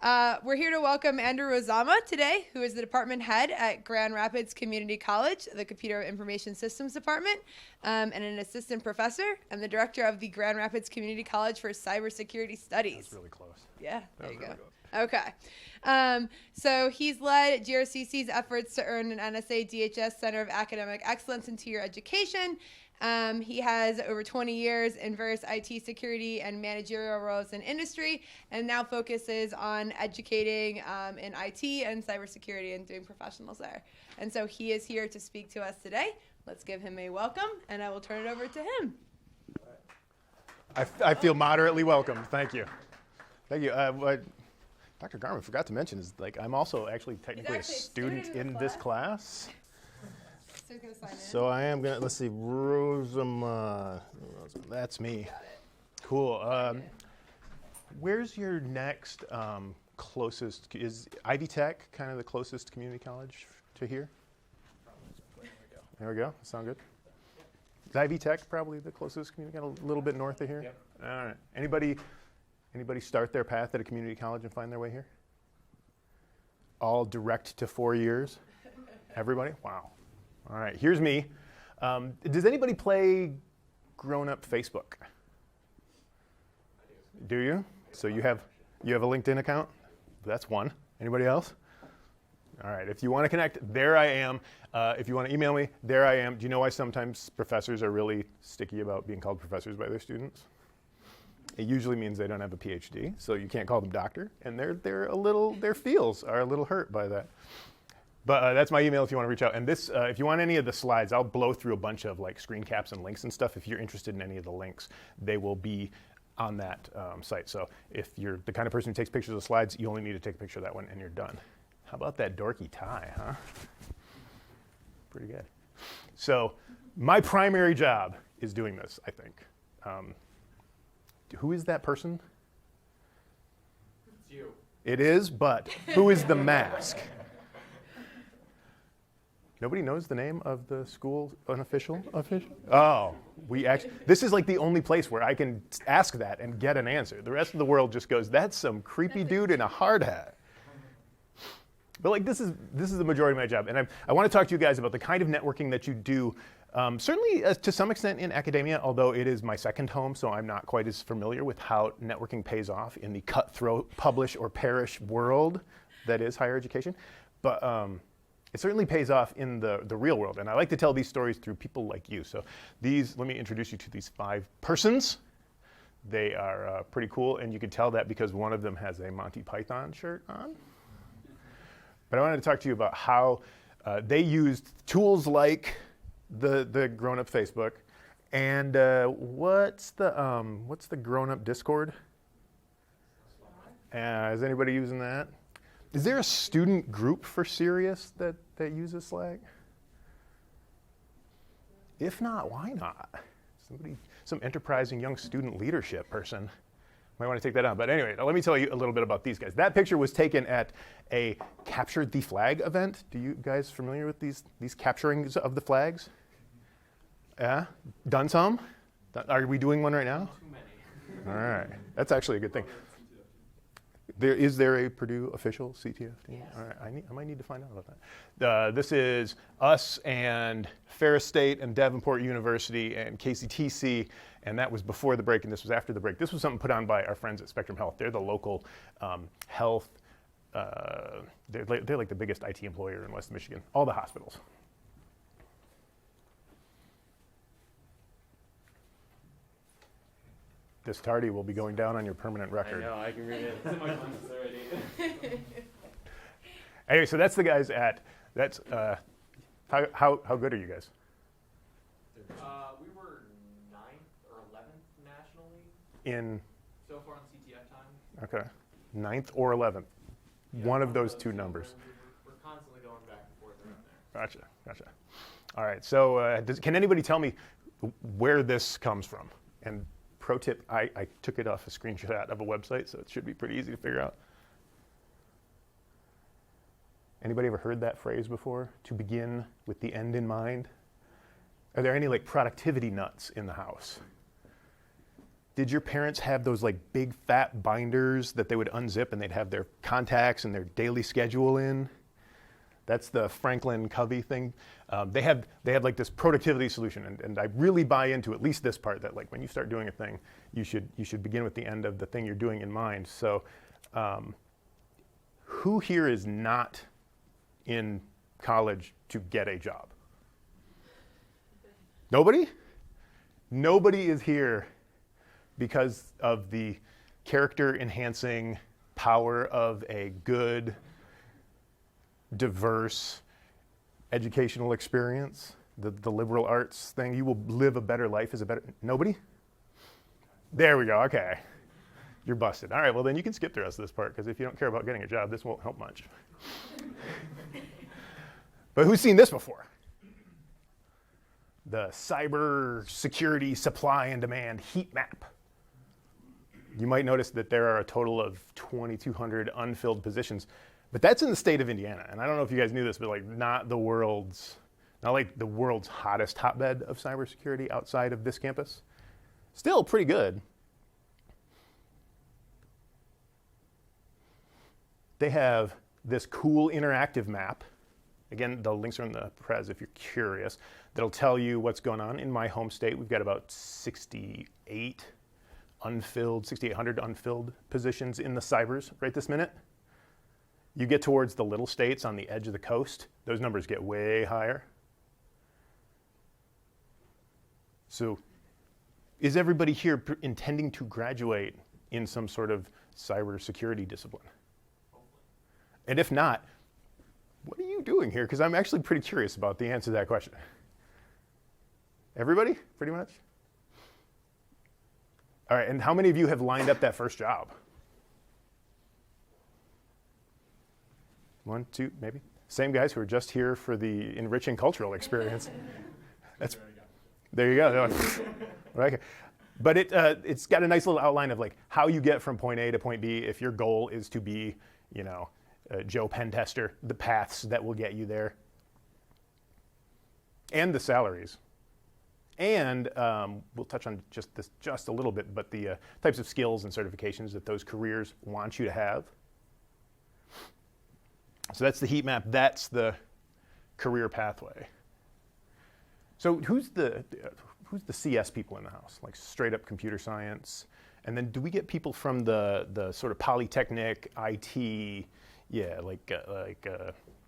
We're here to welcome Andrew Rozama today, who is the department head at Grand Rapids Community College, the Computer Information Systems Department, and an assistant professor, and the director of the Grand Rapids Community College for Cybersecurity Studies. That's really close. Yeah, there you go. Okay. So he's led GRCC's efforts to earn an NSA DHS Center of Academic Excellence in two-year education. He has over 20 years in various IT security and managerial roles in industry, and now focuses on educating in IT and cybersecurity and doing professionals there. And so he is here to speak to us today. Let's give him a welcome, and I will turn it over to him. I feel moderately welcome. Thank you. Thank you. What Dr. Garman forgot to mention is, like, I'm also actually technically a student in this class. So he's going to sign in. So I am going to, let's see, that's me. Cool. Where's your next closest, is Ivy Tech kind of the closest community college to here? There we go. Sound good? Is Ivy Tech probably the closest community college, a little bit north of here? Yep. All right. Anybody start their path at a community college and find their way here? All direct to 4 years? Everybody? Wow. All right, here's me. Does anybody play grown-up Facebook? Do you? So you have a LinkedIn account? That's one. Anybody else? All right, if you want to connect, there I am. If you want to email me, there I am. Do you know why sometimes professors are really sticky about being called professors by their students? It usually means they don't have a PhD, so you can't call them doctor, and their feels are a little hurt by that. But that's my email if you want to reach out. And this, if you want any of the slides, I'll blow through a bunch of like screen caps and links and stuff. If you're interested in any of the links, they will be on that site. So if you're the kind of person who takes pictures of slides, you only need to take a picture of that one and you're done. How about that dorky tie, huh? Pretty good. So my primary job is doing this, I think. Who is that person? It's you. It is, but who is the mask? Nobody knows the name of the school unofficial official? Oh, this is like the only place where I can ask that and get an answer. The rest of the world just goes, that's some creepy dude in a hard hat. But like this is the majority of my job. And I want to talk to you guys about the kind of networking that you do, certainly to some extent in academia, although it is my second home, so I'm not quite as familiar with how networking pays off in the cutthroat, publish or perish world that is higher education. But it certainly pays off in the real world. And I like to tell these stories through people like you. So let me introduce you to these 5 persons. They are pretty cool, and you can tell that because one of them has a Monty Python shirt on. But I wanted to talk to you about how they used tools like the grown-up Facebook, and what's the grown-up Discord? Is anybody using that? Is there a student group for CERIAS that uses Slack? If not, why not? Some enterprising young student leadership person might want to take that on. But anyway, let me tell you a little bit about these guys. That picture was taken at a Capture the Flag event. Do you guys familiar with these capturings of the flags? Yeah? Done some? Are we doing one right now? Too many. All right. That's actually a good thing. Is there a Purdue official CTF team? Yes. All right, I might need to find out about that. This is us and Ferris State and Davenport University and KCTC, and that was before the break, and this was after the break. This was something put on by our friends at Spectrum Health. They're the local health, they're like the biggest IT employer in West Michigan, all the hospitals. This tardy will be going down on your permanent record. I know, I can read it. It's in my comments already. Anyway, so that's the guys at, how good are you guys? We were 9th or 11th nationally. In? So far on CTF time. Okay, 9th or 11th. Yeah, one of those two numbers. We're constantly going back and forth around there. Gotcha. All right, so can anybody tell me where this comes from? And pro tip, I took it off a screenshot of a website, so it should be pretty easy to figure out. Anybody ever heard that phrase before? To begin with the end in mind? Are there any like productivity nuts in the house? Did your parents have those like big fat binders that they would unzip and they'd have their contacts and their daily schedule in? That's the Franklin Covey thing. They have like this productivity solution, and I really buy into at least this part, that like when you start doing a thing, you should begin with the end of the thing you're doing in mind. So who here is not in college to get a job? Nobody? Nobody is here because of the character-enhancing power of a good, diverse educational experience, the liberal arts thing. You will live a better life as a better... Nobody? There we go, okay. You're busted. All right, well then you can skip the rest of this part, because if you don't care about getting a job, this won't help much. But who's seen this before? The cybersecurity supply and demand heat map. You might notice that there are a total of 2,200 unfilled positions, but that's in the state of Indiana. And I don't know if you guys knew this, but like not like the world's hottest hotbed of cybersecurity outside of this campus. Still pretty good. They have this cool interactive map. Again, the links are in the pres if you're curious. That'll tell you what's going on. In my home state, we've got about 6,800 unfilled positions in the cybers right this minute. You get towards the little states on the edge of the coast, those numbers get way higher. So is everybody here intending to graduate in some sort of cybersecurity discipline? And if not, what are you doing here? Because I'm actually pretty curious about the answer to that question. Everybody, pretty much? All right, and how many of you have lined up that first job? One, two, maybe? Same guys who are just here for the enriching cultural experience. There you go. Okay. But it's got a nice little outline of like how you get from point A to point B if your goal is to be, Joe Penn Tester, the paths that will get you there, and the salaries. And we'll touch on this just a little bit, but the types of skills and certifications that those careers want you to have. So that's the heat map. That's the career pathway. So who's the CS people in the house? Like straight up computer science, and then do we get people from the sort of Polytechnic, IT? Yeah, like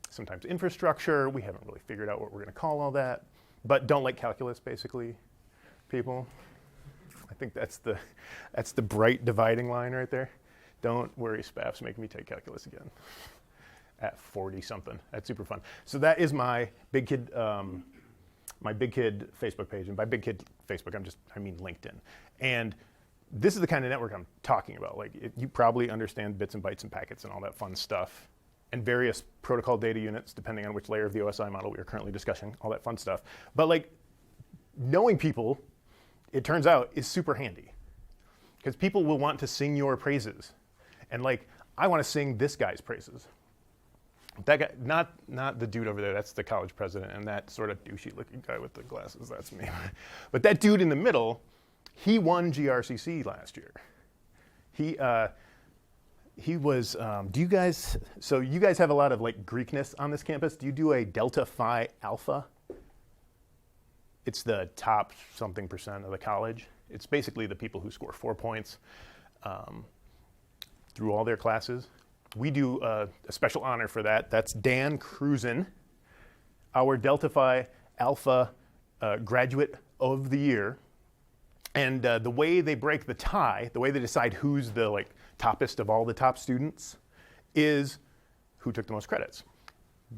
sometimes infrastructure. We haven't really figured out what we're going to call all that, but don't like calculus, basically, people. I think that's the bright dividing line right there. Don't worry, SPAF's making me take calculus again at 40 something. That's super fun. So that is my big kid Facebook page, and by big kid Facebook, I mean LinkedIn. And this is the kind of network I'm talking about. Like, you probably understand bits and bytes and packets and all that fun stuff, and various protocol data units, depending on which layer of the OSI model we are currently discussing, all that fun stuff. But like, knowing people, it turns out, is super handy, because people will want to sing your praises. And like, I want to sing this guy's praises. That guy, not the dude over there, that's the college president, and that sort of douchey looking guy with the glasses, that's me. But that dude in the middle, he won GRCC last year. He was, you guys have a lot of like Greekness on this campus. Do you do a Delta Phi Alpha? It's the top something percent of the college. It's basically the people who score 4 points through all their classes. We do a special honor for that. That's Dan Cruzen, our Delta Phi Alpha graduate of the year. And the way they break the tie, the way they decide who's the like toppest of all the top students, is who took the most credits.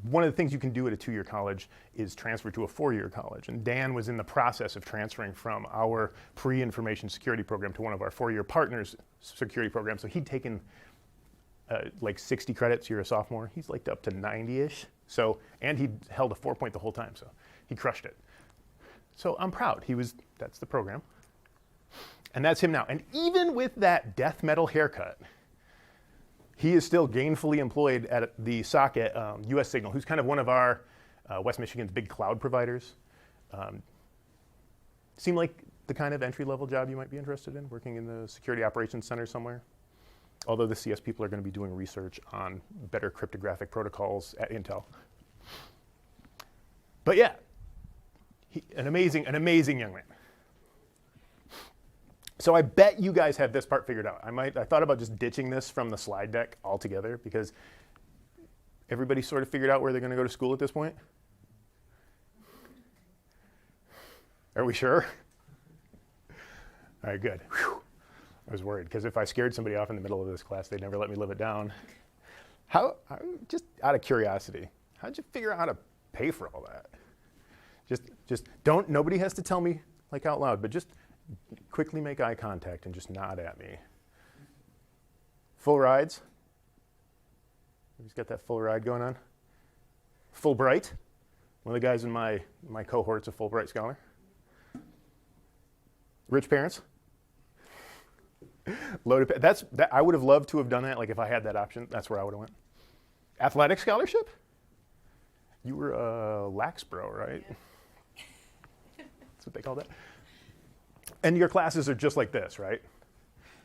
One of the things you can do at a 2-year college is transfer to a 4-year college. And Dan was in the process of transferring from our pre-information security program to one of our 4-year partners' security programs. So he'd taken like 60 credits. You're a sophomore. He's like up to 90-ish. So, and he held a 4-point the whole time. So he crushed it. So I'm proud. That's the program. And that's him now. And even with that death metal haircut, he is still gainfully employed at the ISACA US Signal, who's kind of one of our West Michigan's big cloud providers. Seem like the kind of entry-level job you might be interested in, working in the Security Operations Center somewhere. Although the CS people are going to be doing research on better cryptographic protocols at Intel. But yeah, an amazing young man. So I bet you guys have this part figured out. I thought about just ditching this from the slide deck altogether because everybody sort of figured out where they're going to go to school at this point. Are we sure? All right, good. Whew. I was worried because if I scared somebody off in the middle of this class, they'd never let me live it down. Just out of curiosity, how'd you figure out how to pay for all that? Just don't, nobody has to tell me like out loud, but just quickly make eye contact and just nod at me. Full rides? Who's got that full ride going on? Fulbright? One of the guys in my cohort's a Fulbright scholar. Rich parents? Loaded. I would have loved to have done that. Like if I had that option, that's where I would have went. Athletic scholarship? You were a Laxbro, right? Yeah. That's what they call that. And your classes are just like this, right?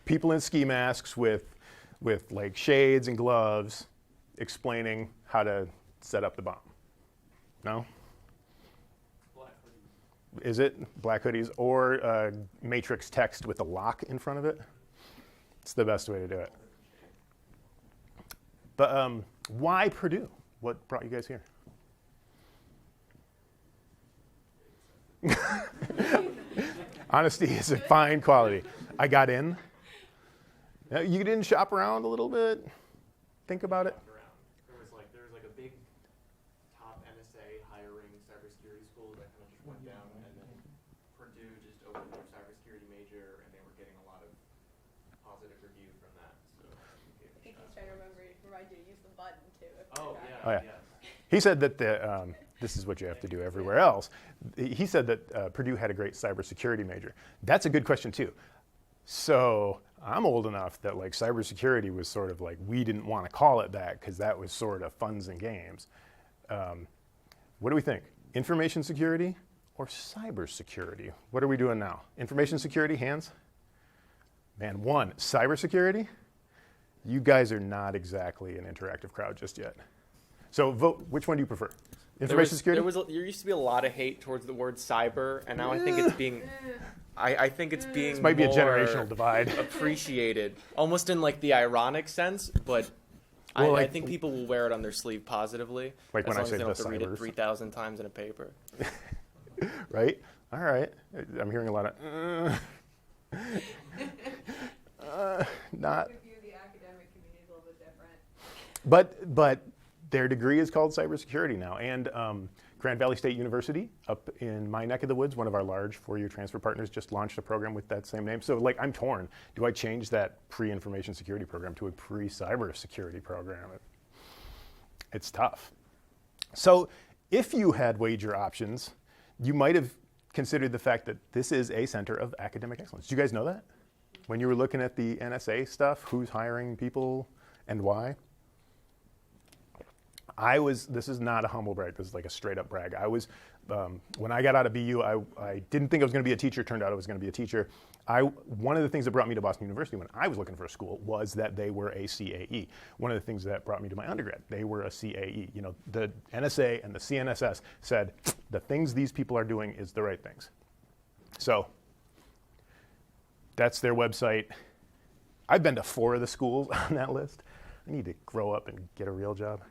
People in ski masks with like shades and gloves explaining how to set up the bomb. No? Black hoodies. Is it black hoodies or matrix text with a lock in front of it? It's the best way to do it. But why Purdue? What brought you guys here? Honesty is a fine quality. I got in. Now, you didn't shop around a little bit? Think about it? There was like a big top NSA hiring cybersecurity school that kind of just went down, and then Purdue just opened their cybersecurity major, and they were getting a lot of positive review from that. So I think he's trying to remind you to use the button too. oh yeah. yes. He said that this is what you have to do everywhere else. He said that Purdue had a great cybersecurity major. That's a good question too. So I'm old enough that like cybersecurity was sort of like, we didn't want to call it that because that was sort of funs and games. What do we think? Information security or cybersecurity? What are we doing now? Information security, hands? Man, one, cybersecurity? You guys are not exactly an interactive crowd just yet. So vote, which one do you prefer? Information security? There used to be a lot of hate towards the word cyber, and now I think it's being, I think it's being This might be a more generational divide. appreciated, almost in like the ironic sense, but Well, I like- think people will wear it on their sleeve positively, Like as when I long as say they don't have the to read it cybers. 3,000 times in a paper. Right? All right. I'm hearing a lot of, not. View the academic community is a little bit different. But their degree is called cybersecurity now. And Grand Valley State University up in my neck of the woods, one of our large four-year transfer partners, just launched a program with that same name. So like I'm torn. Do I change that pre-information security program to a pre-cybersecurity program? It's tough. So if you had wager options, you might have considered the fact that this is a center of academic excellence. Do you guys know that? When you were looking at the NSA stuff, who's hiring people and why? This is not a humble brag, this is like a straight up brag. When I got out of BU, I didn't think I was gonna be a teacher, turned out I was gonna be a teacher. One of the things that brought me to Boston University when I was looking for a school was that they were a CAE. One of the things that brought me to my undergrad, they were a CAE. You know, the NSA and the CNSS said, the things these people are doing is the right things. So, that's their website. I've been to 4 of the schools on that list. I need to grow up and get a real job.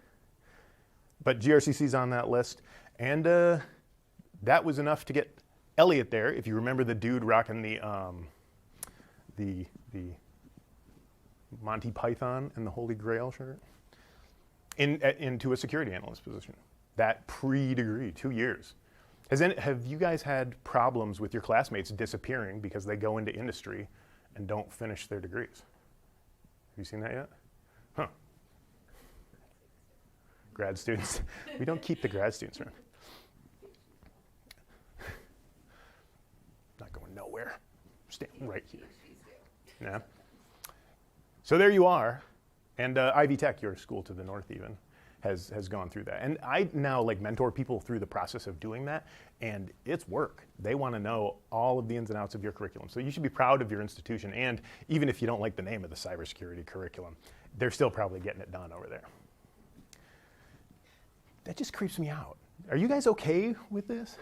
But GRCC's on that list, and that was enough to get Elliot there. If you remember the dude rocking the Monty Python and the Holy Grail shirt, into a security analyst position. That pre-degree, 2 years. Have you guys had problems with your classmates disappearing because they go into industry and don't finish their degrees? Have you seen that yet? Huh. Grad students. We don't keep the grad students around. Not going nowhere. Staying right here. Yeah. So there you are. And Ivy Tech, your school to the north even, has gone through that. And I now like mentor people through the process of doing that, and it's work. They want to know all of the ins and outs of your curriculum. So you should be proud of your institution, and even if you don't like the name of the cybersecurity curriculum, they're still probably getting it done over there. That just creeps me out. Are you guys okay with this?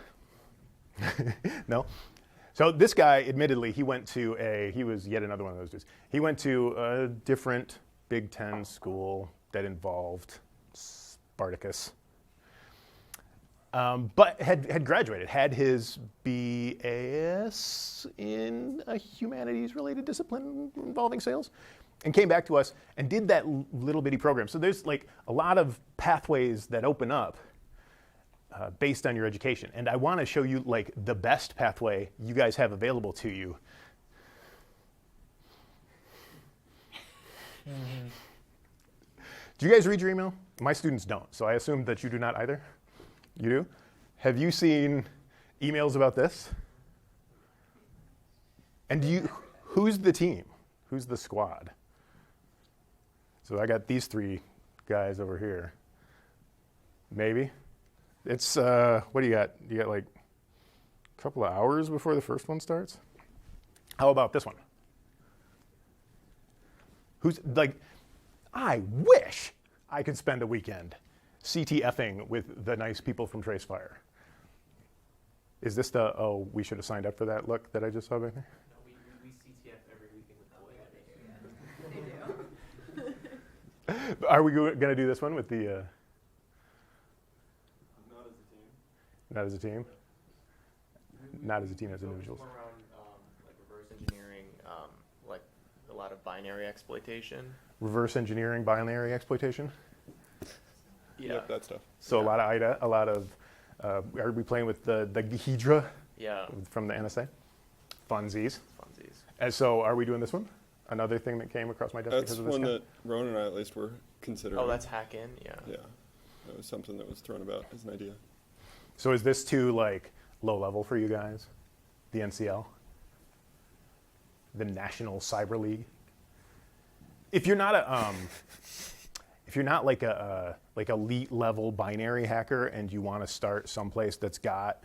No? So this guy, admittedly, he was yet another one of those dudes. He went to a different Big Ten school that involved Spartacus, but had graduated, had his BAS in a humanities-related discipline involving sales, and came back to us and did that little bitty program. So there's like a lot of pathways that open up based on your education. And I want to show you like the best pathway you guys have available to you. Do you guys read your email? My students don't, so I assume that you do not either. You do? Have you seen emails about this? And who's the team? Who's the squad? So I got these three guys over here. Maybe. It's, what do you got? You got like a couple of hours before the first one starts? How about this one? Who's, like, I wish I could spend a weekend CTFing with the nice people from Tracefire. Is this the, oh, we should have signed up for that look that I just saw back there? No, we CTF every weekend with Boyd. They do. Are we going to do this one with the, Not as a team. not as a team, as individuals? More around like reverse engineering, like a lot of binary exploitation. Reverse engineering, binary exploitation? Yeah. Yep, that stuff. So a lot of IDA, a lot of, are we playing with the Hydra Yeah. from the NSA? Funsies. Funsies. And so are we doing this one? Another thing that came across my desk That's because of this one guy? that Ronan and I at least were considering. Oh, that's hack in. Yeah. Yeah, that was something that was thrown about as an idea. So is this too like low level for you guys? The NCL? The National Cyber League? If you're not like a like elite level binary hacker and you want to start someplace that's got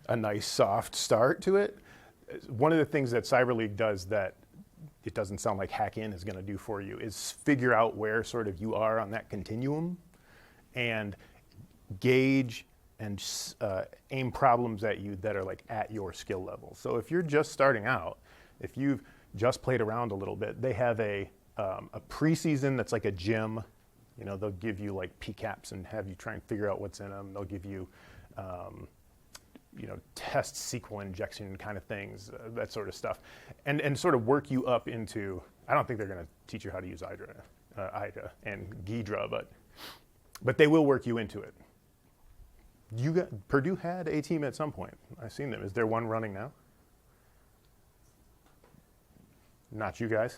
a nice soft start to it, one of the things that Cyber League does that it doesn't sound like hack in is going to do for you is figure out where sort of you are on that continuum and gauge and aim problems at you that are like at your skill level. So if you're just starting out, if you've just played around a little bit, they have a preseason that's like a gym. You know, they'll give you like PCAPs and have you try and figure out what's in them. They'll give you, you know, test SQL injection kind of things, that sort of stuff, and sort of work you up into. I don't think they're going to teach you how to use IDA and Ghidra, but they will work you into it. Purdue had a team at some point. I've seen them. Is there one running now? Not you guys.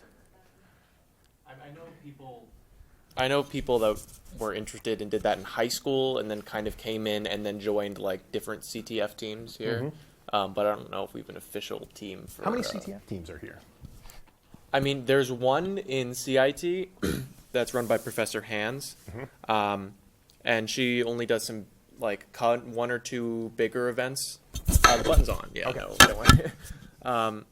I know people that were interested and did that in high school and then kind of came in and then joined like different CTF teams here. But I don't know if we have an official team for. How many CTF teams are here? I mean, there's one in CIT that's run by Professor Hans, and she only does some like one or two bigger events. The button's on. Yeah. Okay. No, don't worry.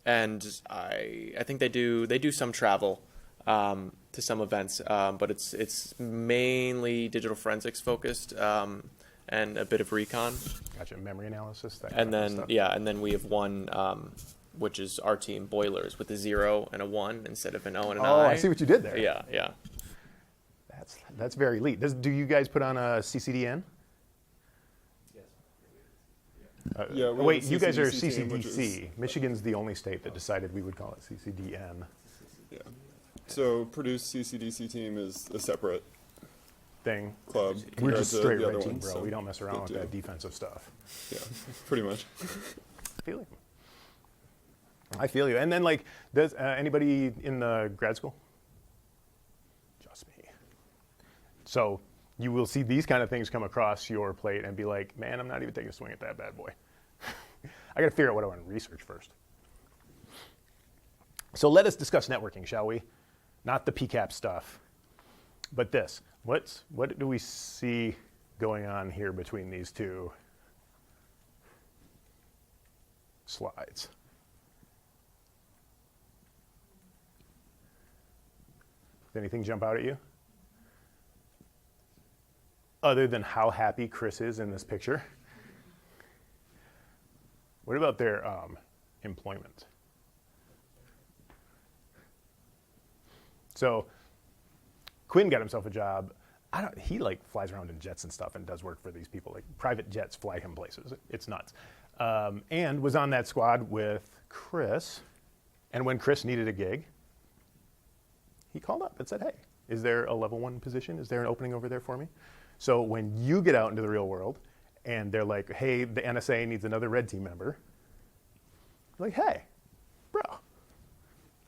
And I think they do some travel to some events, but it's mainly digital forensics focused and a bit of recon. Gotcha. Memory analysis. That And kind of then stuff. yeah, and then we have one which is our team Boilers with a 0 and a 1 instead of an O and an I. Oh, I see what you did there. Yeah, yeah. That's very elite. Do you guys put on a CCDN? Yeah, we wait, have a you guys are CCDC team, which CCDC. is- Michigan's the only state that decided we would call it CCDN Yeah. So Purdue's CCDC team is a separate thing. club. We're compared just to straight the red other team, ones, bro. so We don't mess around with good that deal. defensive stuff. Yeah, pretty much. I feel you. And then, like, does anybody in the grad school? Just me. So you will see these kind of things come across your plate and be like, man, I'm not even taking a swing at that bad boy. I got to figure out what I want to research first. So let us discuss networking, shall we? Not the PCAP stuff, but this. What do we see going on here between these two slides? Does anything jump out at you? Other than how happy Chris is in this picture? What about their employment? So Quinn got himself a job. He like flies around in jets and stuff and does work for these people. Like private jets fly him places. It's nuts. And was on that squad with Chris. And when Chris needed a gig, he called up and said, hey, is there a level 1 position? Is there an opening over there for me? So when you get out into the real world and they're like, hey, the NSA needs another red team member, you're like, hey, bro,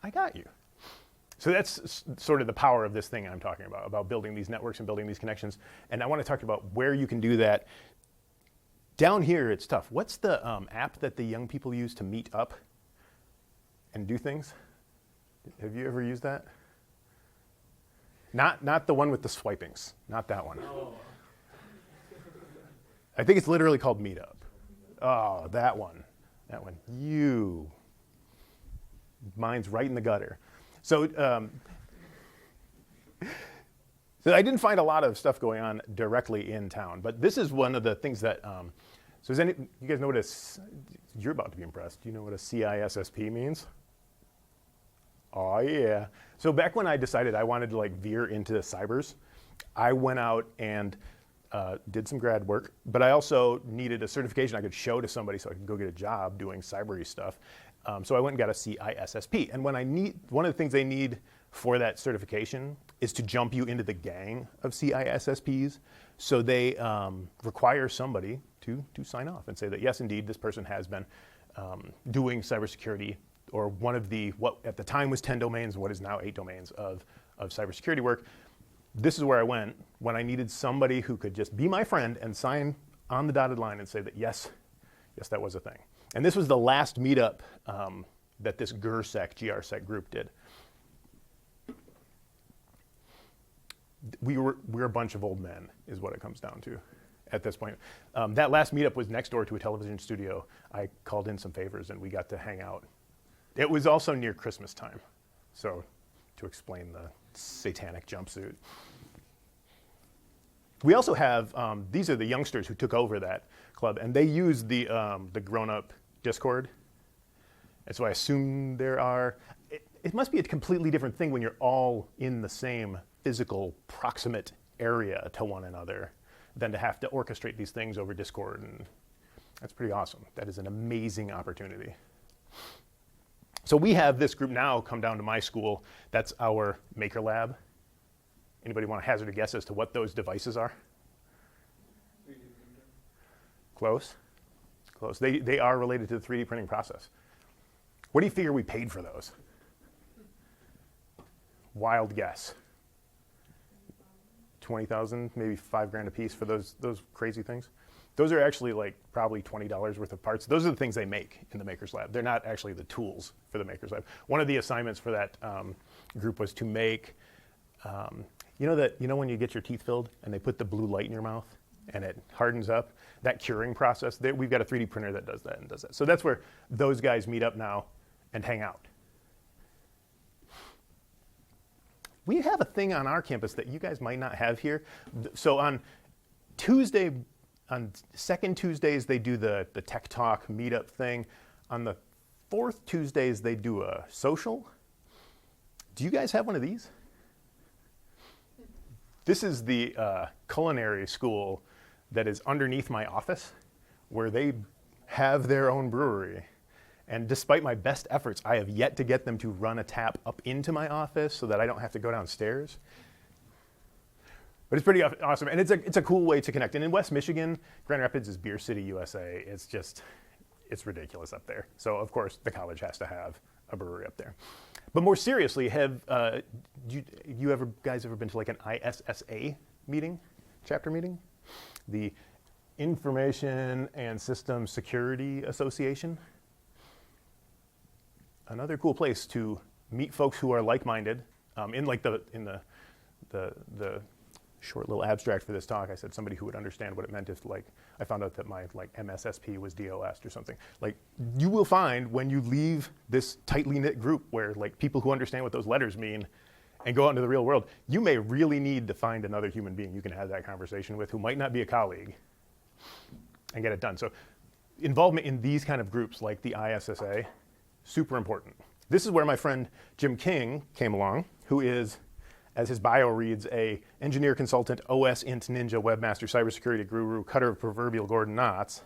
I got you. So that's sort of the power of this thing I'm talking about building these networks and building these connections. And I want to talk about where you can do that. Down here, it's tough. What's the app that the young people use to meet up and do things? Have you ever used that? Not the one with the swipings, not that one. Oh. I think it's literally called Meetup. Oh, that one. Mine's right in the gutter. So I didn't find a lot of stuff going on directly in town, but this is one of the things that, you guys know what you're about to be impressed. Do you know what a CISSP means? Oh yeah. So back when I decided I wanted to like veer into cybers, I went out and did some grad work, but I also needed a certification I could show to somebody so I could go get a job doing cybery stuff. So I went and got a CISSP. And one of the things they need for that certification is to jump you into the gang of CISSPs. So they require somebody to sign off and say that yes, indeed, this person has been doing cybersecurity or one of what at the time was 10 domains, what is now 8 domains of cybersecurity work. This is where I went when I needed somebody who could just be my friend and sign on the dotted line and say that yes, that was a thing. And this was the last meetup that this GRSEC group did. We're a bunch of old men is what it comes down to at this point. That last meetup was next door to a television studio. I called in some favors and we got to hang out. It was also near Christmas time, so to explain the satanic jumpsuit. We also have, these are the youngsters who took over that club, and they use the grown-up Discord. And so I assume it must be a completely different thing when you're all in the same physical, proximate area to one another than to have to orchestrate these things over Discord, and that's pretty awesome. That is an amazing opportunity. So we have this group now come down to my school. That's our Maker Lab. Anybody want to hazard a guess as to what those devices are? 3D printer. Close. Close. They are related to the 3D printing process. What do you figure we paid for those? Wild guess. 20,000, maybe $5,000 a piece for those crazy things. Those are actually like probably $20 worth of parts. Those are the things they make in the Maker's Lab. They're not actually the tools for the Maker's Lab. One of the assignments for that group was to make, you know when you get your teeth filled and they put the blue light in your mouth and it hardens up? That curing process, we've got a 3D printer that does that and does that. So that's where those guys meet up now and hang out. We have a thing on our campus that you guys might not have here. So on second Tuesdays, they do the Tech Talk meetup thing. On the fourth Tuesdays, they do a social. Do you guys have one of these? This is the culinary school that is underneath my office, where they have their own brewery. And despite my best efforts, I have yet to get them to run a tap up into my office so that I don't have to go downstairs. But it's pretty awesome, and it's a cool way to connect. And in West Michigan, Grand Rapids is Beer City, USA. It's ridiculous up there. So of course, the college has to have a brewery up there. But more seriously, have you guys ever been to like an ISSA meeting, chapter meeting? The Information and Systems Security Association. Another cool place to meet folks who are like-minded in the the short little abstract for this talk, I said somebody who would understand what it meant if, like, I found out that my, like, MSSP was DOS or something. Like, you will find when you leave this tightly knit group where, like, people who understand what those letters mean and go out into the real world, you may really need to find another human being you can have that conversation with who might not be a colleague and get it done. So involvement in these kind of groups like the ISSA, super important. This is where my friend Jim King came along, who is, as his bio reads, a engineer, consultant, OS, int, ninja, webmaster, cybersecurity guru, cutter of proverbial Gordon Knotts.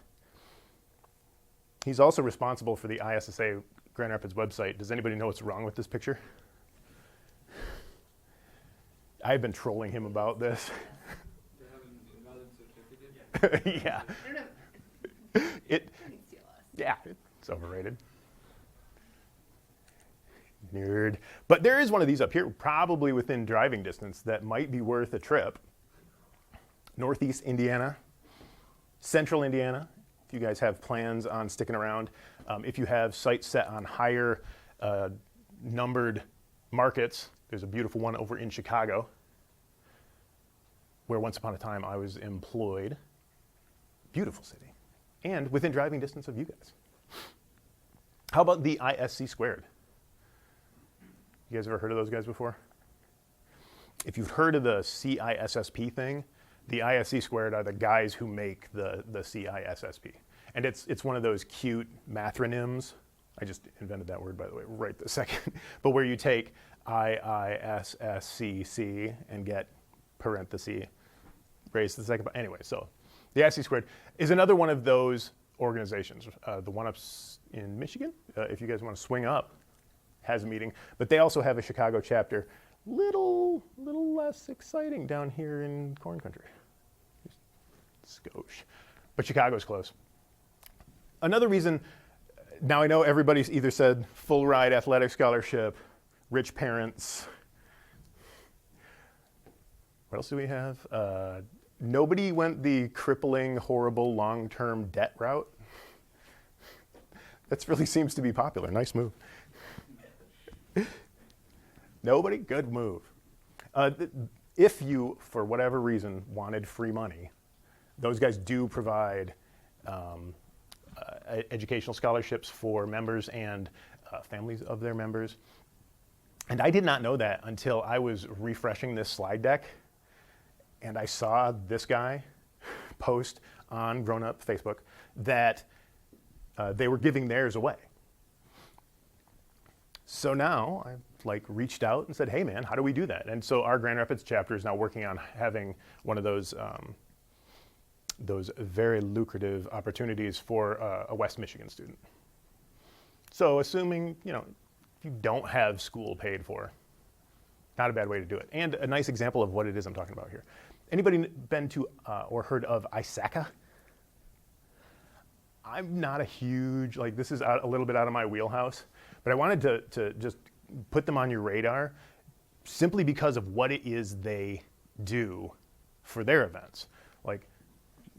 He's also responsible for the ISSA Grand Rapids website. Does anybody know what's wrong with this picture? I've been trolling him about this. They have an invalid certificate? Yeah. I don't know. Yeah, it's overrated. Nerd. But there is one of these up here, probably within driving distance, that might be worth a trip. Northeast Indiana, Central Indiana, if you guys have plans on sticking around. If you have sites set on higher numbered markets, there's a beautiful one over in Chicago, where once upon a time I was employed. Beautiful city. And within driving distance of you guys. How about the ISC squared? You guys ever heard of those guys before? If you've heard of the CISSP thing, the ISC squared are the guys who make the CISSP. And it's one of those cute mathronyms. I just invented that word, by the way, right this second. But where you take IISSCC and get parenthesis raised to the second. Anyway, so the ISC squared is another one of those organizations. The one up in Michigan, if you guys want to swing up, has a meeting, but they also have a Chicago chapter, little less exciting down here in Corn Country. Skosh. But Chicago's close. Another reason, now I know everybody's either said full ride athletic scholarship, rich parents. What else do we have? Nobody went the crippling, horrible, long-term debt route. That really seems to be popular. Nice move. Nobody? Good move. If you, for whatever reason, wanted free money, those guys do provide educational scholarships for members and families of their members. And I did not know that until I was refreshing this slide deck, and I saw this guy post on Grown Up Facebook that they were giving theirs away. So now I've reached out and said, hey man, how do we do that? And so our Grand Rapids chapter is now working on having one of those very lucrative opportunities for a West Michigan student. So assuming, if you don't have school paid for, not a bad way to do it. And a nice example of what it is I'm talking about here. Anybody been to or heard of ISACA? I'm not a huge, this is a little bit out of my wheelhouse, but I wanted to just put them on your radar simply because of what it is they do for their events.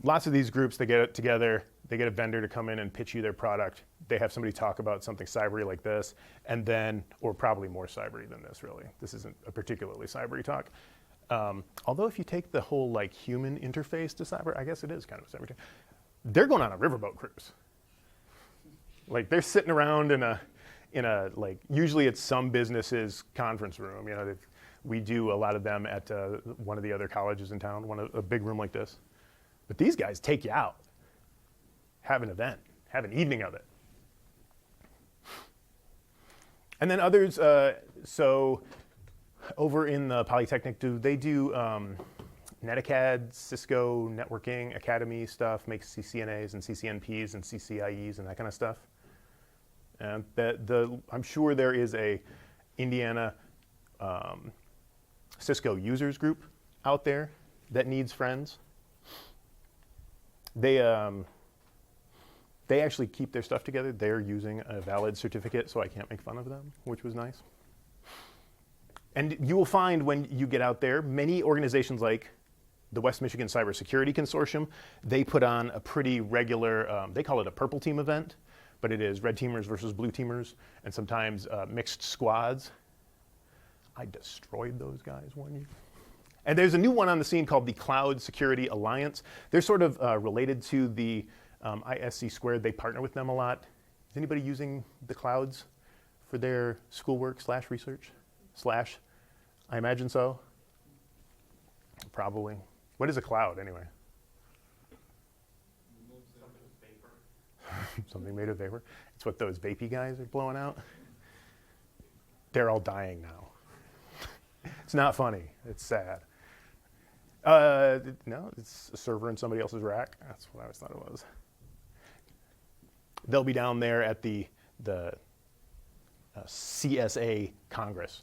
Lots of these groups, they get together, they get a vendor to come in and pitch you their product. They have somebody talk about something cybery like this, and then, or probably more cybery than this, really. This isn't a particularly cybery talk. Although if you take the whole human interface to cyber, I guess it is kind of a cyber talk. They're going on a riverboat cruise. They're sitting around in a usually it's some business's conference room. We do a lot of them at one of the other colleges in town, a big room like this. But these guys take you out, have an event, have an evening of it. And then others, so over in the Polytechnic, they do NetAcad, Cisco networking, academy stuff, make CCNAs and CCNPs and CCIEs and that kind of stuff. And I'm sure there is a Indiana Cisco users group out there that needs friends. They actually keep their stuff together. They're using a valid certificate, so I can't make fun of them, which was nice. And you will find when you get out there, many organizations like the West Michigan Cybersecurity Consortium, they put on a pretty regular, they call it a purple team event, but it is red teamers versus blue teamers, and sometimes mixed squads. I destroyed those guys one year. And there's a new one on the scene called the Cloud Security Alliance. They're sort of related to the ISC². They partner with them a lot. Is anybody using the clouds for their schoolwork / research / I imagine so. Probably. What is a cloud anyway? Something made of vapor. It's what those vapey guys are blowing out. They're all dying now. It's not funny. It's sad. No, it's a server in somebody else's rack. That's what I always thought it was. They'll be down there at the CSA Congress.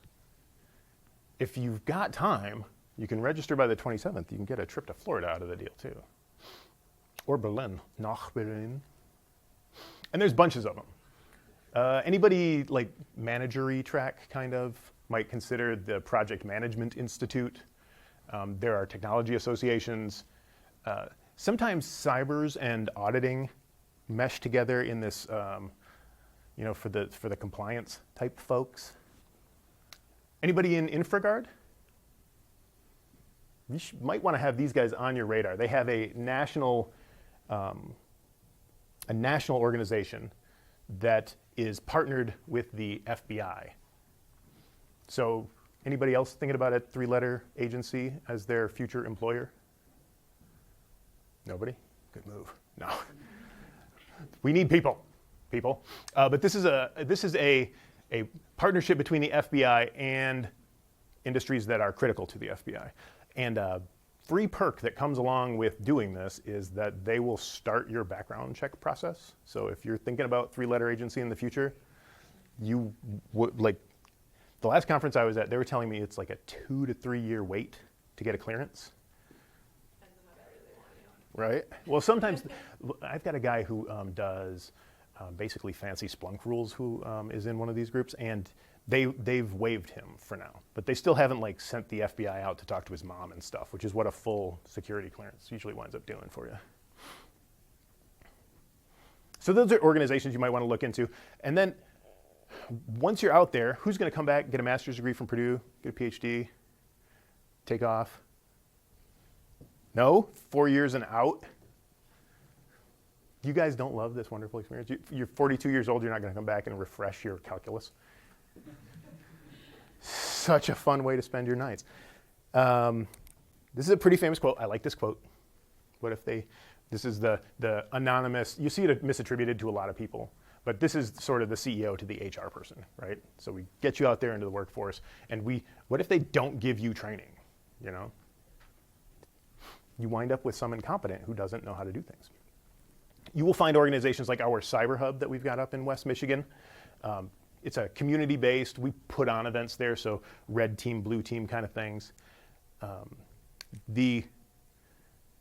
If you've got time, you can register by the 27th. You can get a trip to Florida out of the deal too. Or Berlin, nach Berlin. And there's bunches of them. Anybody like managery track kind of might consider the Project Management Institute. There are technology associations. Sometimes cybers and auditing mesh together in this, for the compliance type folks. Anybody in InfraGard? You might want to have these guys on your radar. They have a national organization that is partnered with the FBI. So anybody else thinking about a 3-letter agency as their future employer? Nobody? Good move. No. We need people. But this is a partnership between the FBI and industries that are critical to the FBI. And a free perk that comes along with doing this is that they will start your background check process. So if you're thinking about 3-letter agency in the future, you would like, the last conference I was at, they were telling me it's like a 2 to 3 year wait to get a clearance. Right? Well, sometimes I've got a guy who does basically fancy Splunk rules who is in one of these groups, and they've waived him for now, but they still haven't like sent the FBI out to talk to his mom and stuff, which is what a full security clearance usually winds up doing for you. So those are organizations you might want to look into. And then once you're out there, who's going to come back, get a master's degree from Purdue, get a PhD, take off? No? 4 years and out? You guys don't love this wonderful experience? You're 42 years old, you're not going to come back and refresh your calculus. Such a fun way to spend your nights. This is a pretty famous quote. I like this quote. What if this is the anonymous, you see it misattributed to a lot of people, but this is sort of the CEO to the HR person, right? So we get you out there into the workforce, and what if they don't give you training, You wind up with some incompetent who doesn't know how to do things. You will find organizations like our CyberHub that we've got up in West Michigan. It's a community-based, we put on events there, so red team, blue team kind of things. The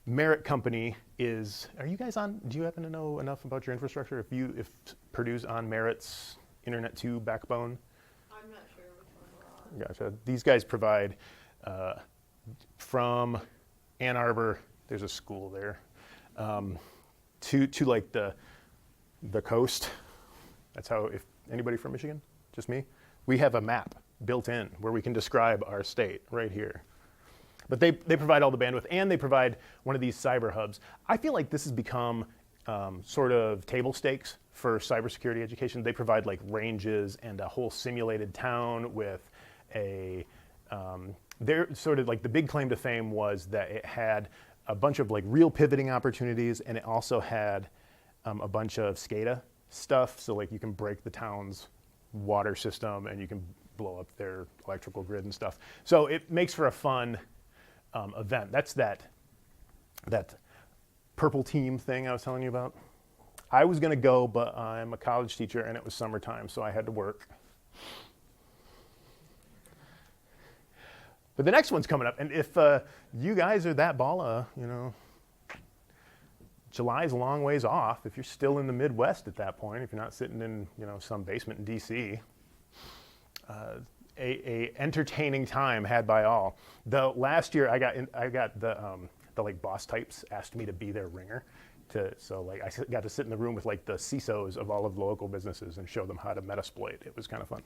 Merrit Company are you guys on, do you happen to know enough about your infrastructure? If Purdue's on Merritt's Internet 2 backbone? I'm not sure which one we're on. Gotcha. These guys provide from Ann Arbor, there's a school there, to like the coast. That's how, if anybody from Michigan, just me, we have a map built in where we can describe our state right here. But they provide all the bandwidth, and they provide one of these cyber hubs. I feel like this has become sort of table stakes for cybersecurity education. They provide like ranges and a whole simulated town with they're sort of like, the big claim to fame was that it had a bunch of like real pivoting opportunities, and it also had a bunch of SCADA stuff. So like you can break the town's water system and you can blow up their electrical grid and stuff. So it makes for a fun event. That's that purple team thing I was telling you about. I was going to go, but I'm a college teacher and it was summertime, so I had to work. But the next one's coming up, and if you guys are that balla, July's a long ways off. If you're still in the Midwest at that point, if you're not sitting in some basement in D.C., a entertaining time had by all. The last year I got the like boss types asked me to be their ringer, so like I got to sit in the room with like the CISOs of all of the local businesses and show them how to Metasploit. It was kind of fun.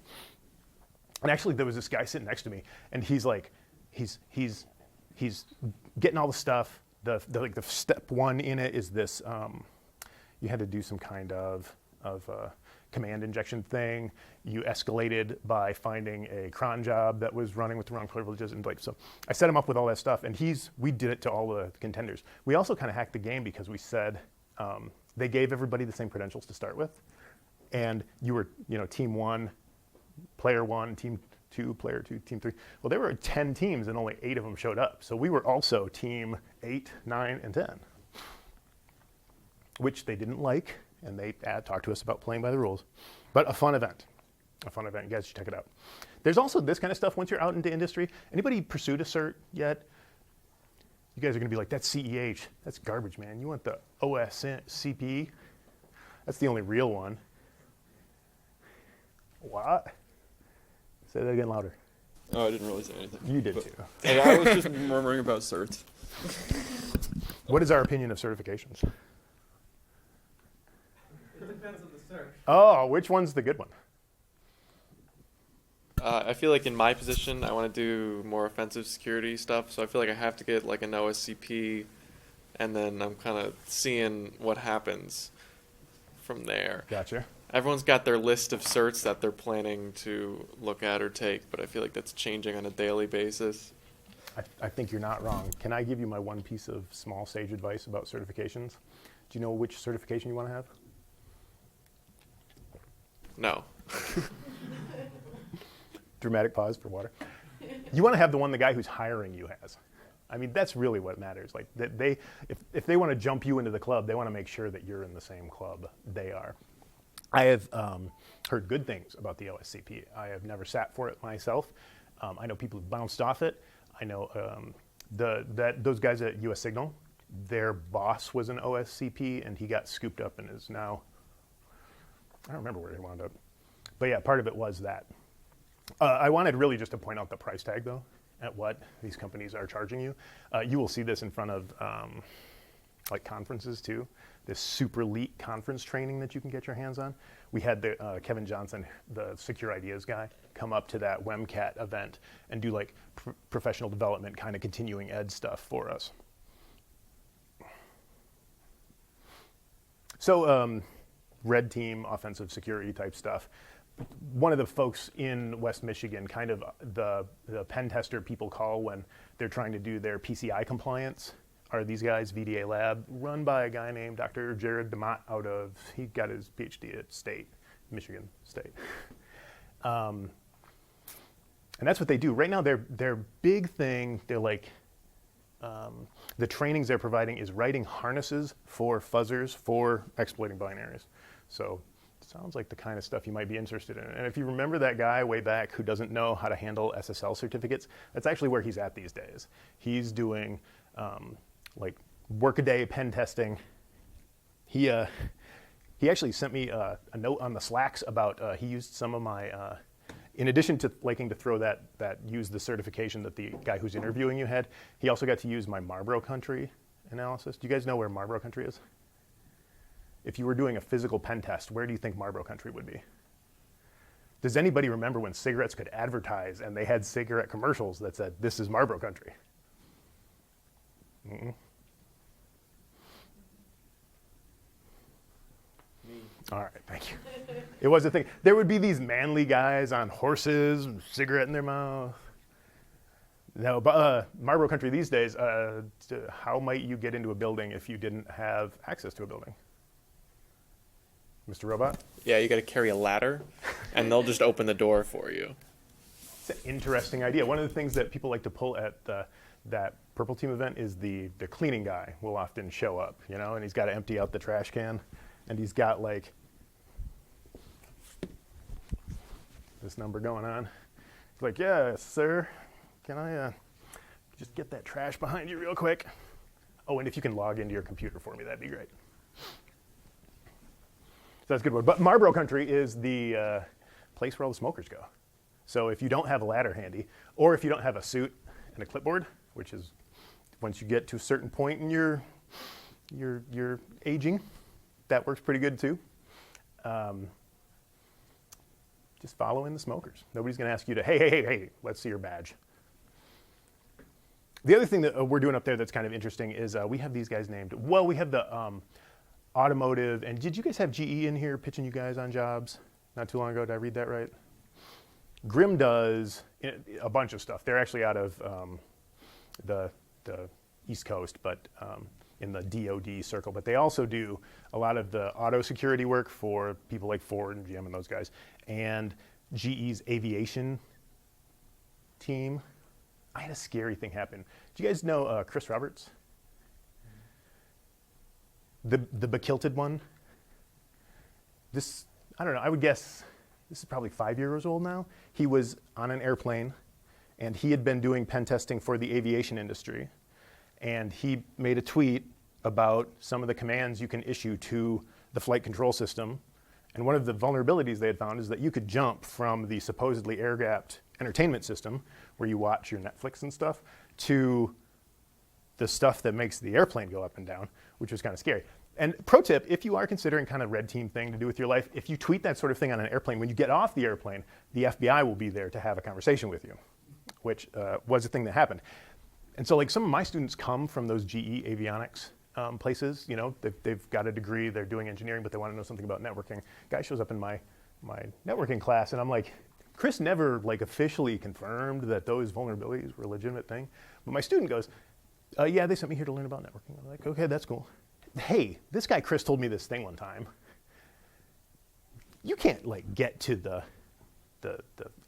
And actually there was this guy sitting next to me, and he's he's getting all the stuff. The step one in it is this. You had to do some kind of command injection thing. You escalated by finding a cron job that was running with the wrong privileges, and so I set him up with all that stuff, and we did it to all the contenders. We also kind of hacked the game because we said they gave everybody the same credentials to start with, and you were team 1, player 1, team 2, player 2, team 3. Well, there were 10 teams and only 8 of them showed up, so we were also team 8, 9, and 10, which they didn't like. And they talked to us about playing by the rules. But a fun event. A fun event. You guys should check it out. There's also this kind of stuff once you're out into industry. Anybody pursued a cert yet? You guys are going to be like, that's CEH. That's garbage, man. You want the OSCP? That's the only real one. What? Say that again louder. Oh, I didn't really say anything. You did too. I was just murmuring about certs. What is our opinion of certifications? It depends on the search. Oh, which one's the good one? I feel like in my position, I want to do more offensive security stuff, so I feel like I have to get like an OSCP, and then I'm kind of seeing what happens from there. Gotcha. Everyone's got their list of certs that they're planning to look at or take, but I feel like that's changing on a daily basis. I think you're not wrong. Can I give you my one piece of small sage advice about certifications? Do you know which certification you want to have? No. Dramatic pause for water. You want to have the one the guy who's hiring you has. I mean, that's really what matters. Like that if they want to jump you into the club, they want to make sure that you're in the same club they are. I have heard good things about the OSCP. I have never sat for it myself. I know people who bounced off it. I know those guys at US Signal, their boss was an OSCP, and he got scooped up and is now, I don't remember where he wound up. But yeah, part of it was that. I wanted really just to point out the price tag, though, at what these companies are charging you. You will see this in front of like conferences, too. This super elite conference training that you can get your hands on. We had the Kevin Johnson, the Secure Ideas guy, come up to that WEMCAT event and do like professional development kind of continuing ed stuff for us. So red team, offensive security type stuff. One of the folks in West Michigan, kind of the pen tester people call when they're trying to do their PCI compliance, are these guys, VDA Lab, run by a guy named Dr. Jared DeMott he got his PhD at Michigan State. And that's what they do. Right now, their big thing, they're like, the trainings they're providing is writing harnesses for fuzzers for exploiting binaries. So it sounds like the kind of stuff you might be interested in. And if you remember that guy way back who doesn't know how to handle SSL certificates, that's actually where he's at these days. He's doing like workaday pen testing. He actually sent me a note on the Slacks about he used some of my, in addition to liking to throw that use the certification that the guy who's interviewing you had, he also got to use my Marlboro Country analysis. Do you guys know where Marlboro Country is? If you were doing a physical pen test, where do you think Marlboro Country would be? Does anybody remember when cigarettes could advertise and they had cigarette commercials that said, "This is Marlboro Country"? Mm-mm. All right, thank you. It was a thing. There would be these manly guys on horses, with a cigarette in their mouth. No, but Marlboro Country these days, how might you get into a building if you didn't have access to a building? Mr. Robot? Yeah, you got to carry a ladder, and they'll just open the door for you. It's an interesting idea. One of the things that people like to pull at that Purple Team event is the cleaning guy will often show up, and he's got to empty out the trash can, and he's got like this number going on. He's like, "Yeah, sir, can I just get that trash behind you real quick? Oh, and if you can log into your computer for me, that'd be great." So that's a good one. But Marlboro Country is the place where all the smokers go. So if you don't have a ladder handy, or if you don't have a suit and a clipboard, which is once you get to a certain point in your aging, that works pretty good too. Just follow in the smokers. Nobody's going to ask you to, hey, let's see your badge. The other thing that we're doing up there that's kind of interesting is we have these guys named, well, we have the automotive, and did you guys have GE in here pitching you guys on jobs not too long ago? Did I read that right? Grimm does a bunch of stuff. They're actually out of the East Coast, but in the DoD circle. But they also do a lot of the auto security work for people like Ford and GM and those guys. And GE's aviation team. I had a scary thing happen. Do you guys know Chris Roberts? The bekilted one? This, I don't know, I would guess this is probably 5 years old now. He was on an airplane, and he had been doing pen testing for the aviation industry. And he made a tweet about some of the commands you can issue to the flight control system. And one of the vulnerabilities they had found is that you could jump from the supposedly air-gapped entertainment system, where you watch your Netflix and stuff, to the stuff that makes the airplane go up and down, which was kind of scary. And pro tip, if you are considering kind of red team thing to do with your life, if you tweet that sort of thing on an airplane, when you get off the airplane, the FBI will be there to have a conversation with you, which was a thing that happened. And so like some of my students come from those GE avionics places, you know, they've got a degree, they're doing engineering, but they want to know something about networking. Guy shows up in my networking class, and I'm like, Chris never like officially confirmed that those vulnerabilities were a legitimate thing. But my student goes, yeah, they sent me here to learn about networking. I'm like, okay, that's cool. Hey, this guy Chris told me this thing one time. You can't like get to the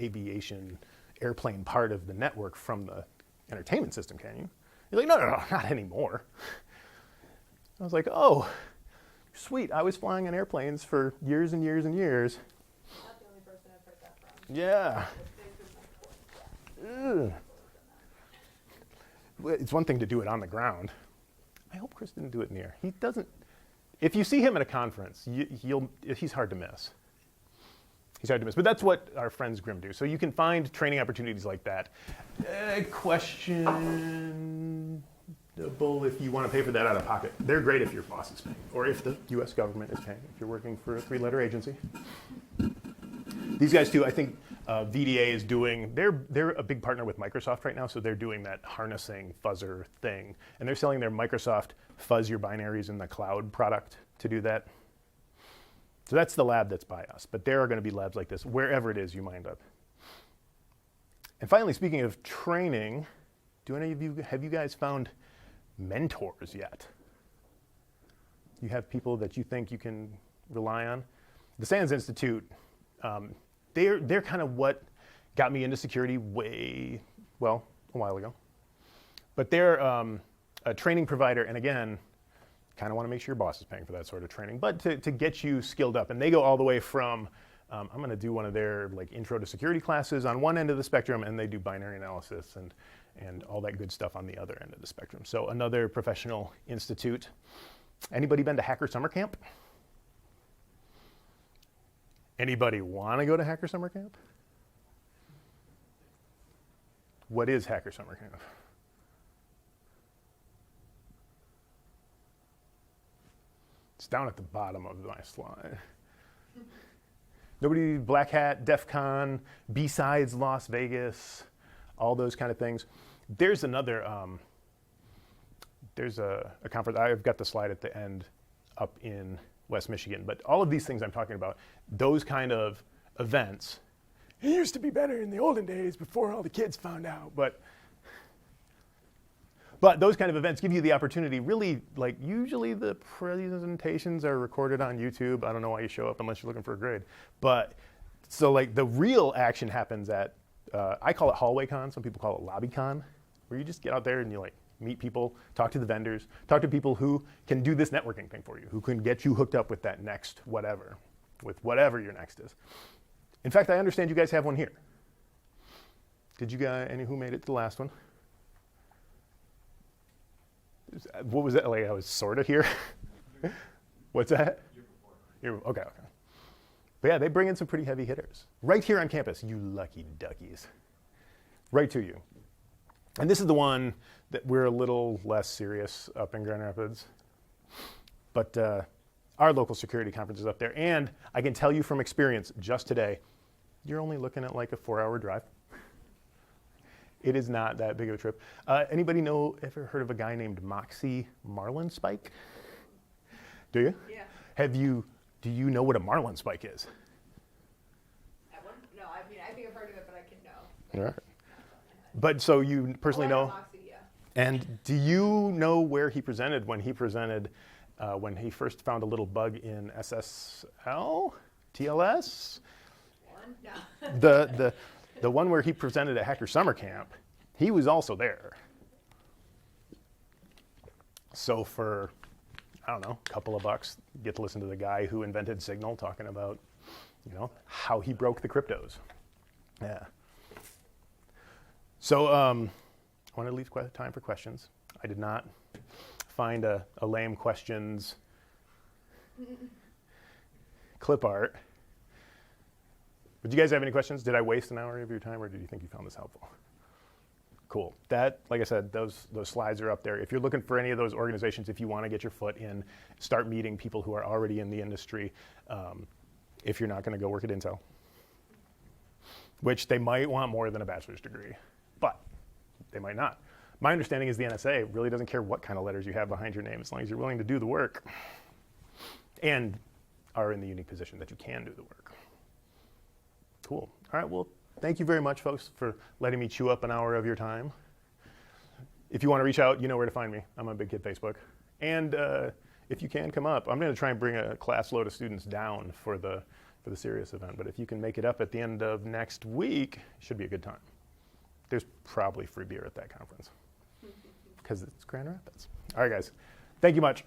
aviation airplane part of the network from the entertainment system, can you? You're like, no, not anymore. I was like, oh, sweet. I was flying on airplanes for years and years and years. Not the only person I've heard that from. Yeah. Ugh. It's one thing to do it on the ground. I hope Chris didn't do it in the air. He doesn't. If you see him at a conference, he's hard to miss. He's hard to miss. But that's what our friends Grimm do. So you can find training opportunities like that. Questionable if you want to pay for that out of pocket. They're great if your boss is paying, or if the U.S. government is paying, if you're working for a three-letter agency. These guys too, I think VDA is doing, they're a big partner with Microsoft right now, so they're doing that harnessing fuzzer thing. And they're selling their Microsoft Fuzz Your Binaries in the Cloud product to do that. So that's the lab that's by us. But there are going to be labs like this wherever it is you wind up. And finally, speaking of training, have you guys found mentors yet? You have people that you think you can rely on? The SANS Institute, they're kind of what got me into security a while ago. But they're a training provider, and again, kind of want to make sure your boss is paying for that sort of training, but to get you skilled up. And they go all the way from, I'm going to do one of their like intro to security classes on one end of the spectrum, and they do binary analysis and all that good stuff on the other end of the spectrum. So another professional institute. Anybody been to Hacker Summer Camp? Anybody want to go to Hacker Summer Camp? What is Hacker Summer Camp? It's down at the bottom of my slide. Nobody, Black Hat, DEF CON, B-Sides Las Vegas, all those kind of things. There's another, there's a conference, I've got the slide at the end up in West Michigan, but all of these things I'm talking about, those kind of events, it used to be better in the olden days before all the kids found out, but those kind of events give you the opportunity, really, like usually the presentations are recorded on YouTube. I don't know why you show up unless you're looking for a grade. But so like the real action happens at, I call it hallway con, some people call it lobby con, where you just get out there and you like meet people, talk to the vendors, talk to people who can do this networking thing for you, who can get you hooked up with that next whatever, with whatever your next is. In fact, I understand you guys have one here. Did you guys, any who made it to the last one? What was that? Like I was sort of here. What's that? Okay. But yeah, they bring in some pretty heavy hitters right here on campus. You lucky duckies, right to you. And this is the one that we're a little less serious up in Grand Rapids. But our local security conference is up there, and I can tell you from experience, just today, you're only looking at like a 4-hour drive. It is not that big of a trip. Anybody ever heard of a guy named Moxie Marlinspike? Do you? Yeah. Do you know what a Marlinspike is? That one? No, I mean, I think I've heard of it, but I can know. All right. But so you personally know? Moxie, yeah. And do you know where he presented when he first found a little bug in SSL? TLS? No. The one where he presented at Hacker Summer Camp, he was also there. So for, I don't know, a couple of bucks, you get to listen to the guy who invented Signal talking about, how he broke the cryptos. Yeah. So I want to leave time for questions. I did not find a lame questions clip art. But do you guys have any questions? Did I waste an hour of your time, or did you think you found this helpful? Cool. That, like I said, those slides are up there. If you're looking for any of those organizations, if you want to get your foot in, start meeting people who are already in the industry, if you're not going to go work at Intel, which they might want more than a bachelor's degree, but they might not. My understanding is the NSA really doesn't care what kind of letters you have behind your name as long as you're willing to do the work and are in the unique position that you can do the work. Cool. All right, well, thank you very much, folks, for letting me chew up an hour of your time. If you want to reach out, you know where to find me. I'm on Big Kid Facebook. And if you can come up, I'm going to try and bring a class load of students down for the CERIAS event. But if you can make it up at the end of next week, it should be a good time. There's probably free beer at that conference because it's Grand Rapids. All right, guys. Thank you much.